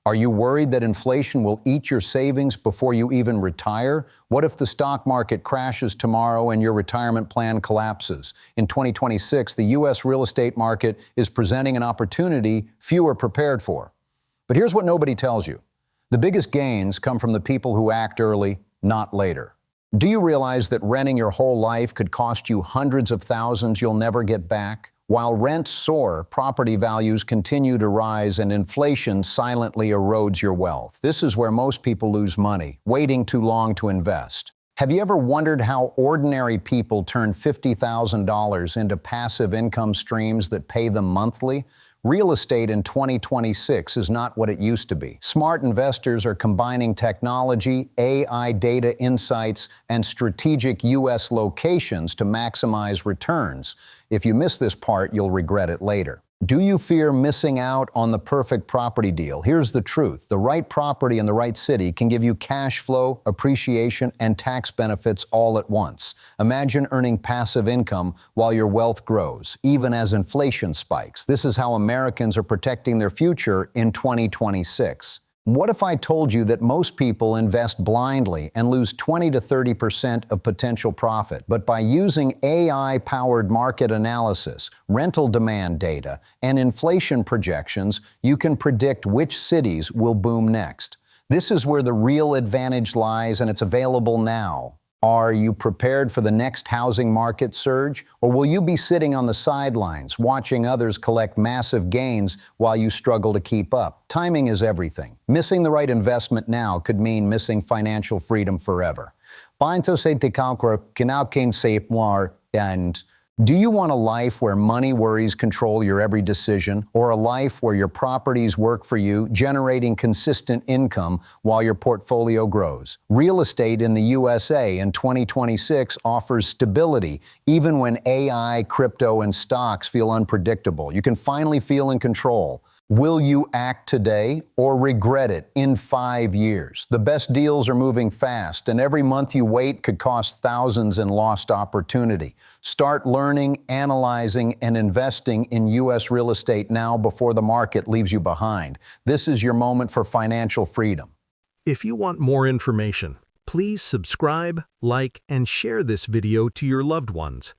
Are you worried that inflation will eat your savings before you even retire? What if the stock market crashes tomorrow and your retirement plan collapses? In 2026, the U.S. real estate market is presenting an opportunity few are prepared for. But here's what nobody tells you. The biggest gains come from the people who act early, not later. Do you realize that renting your whole life could cost you hundreds of thousands you'll never get back? While rents soar, property values continue to rise and inflation silently erodes your wealth. This is where most people lose money, waiting too long to invest. Have you ever wondered how ordinary people turn $50,000 into passive income streams that pay them monthly? Real estate in 2026 is not what it used to be. Smart investors are combining technology, AI data insights, and strategic U.S. locations to maximize returns. If you miss this part, you'll regret it later. Do you fear missing out on the perfect property deal? Here's the truth. The right property in the right city can give you cash flow, appreciation, and tax benefits all at once. Imagine earning passive income while your wealth grows, even as inflation spikes. This is how Americans are protecting their future in 2026. What if I told you that most people invest blindly and lose 20 to 30% of potential profit, but by using AI-powered market analysis, rental demand data, and inflation projections, you can predict which cities will boom next? This is where the real advantage lies, and it's available now. Are you prepared for the next housing market surge? Or will you be sitting on the sidelines, watching others collect massive gains while you struggle to keep up? Timing is everything. Missing the right investment now could mean missing financial freedom forever. Paano sa tikakura kinaukin sa ipmar and do you want a life where money worries control your every decision, or a life where your properties work for you, generating consistent income while your portfolio grows? Real estate in the USA in 2026 offers stability, even when AI, crypto, and stocks feel unpredictable. You can finally feel in control. Will you act today or regret it in 5 years? The best deals are moving fast, and every month you wait could cost thousands in lost opportunity. Start learning, analyzing, and investing in U.S. real estate now before the market leaves you behind. This is your moment for financial freedom. If you want more information, please subscribe, like, and share this video to your loved ones.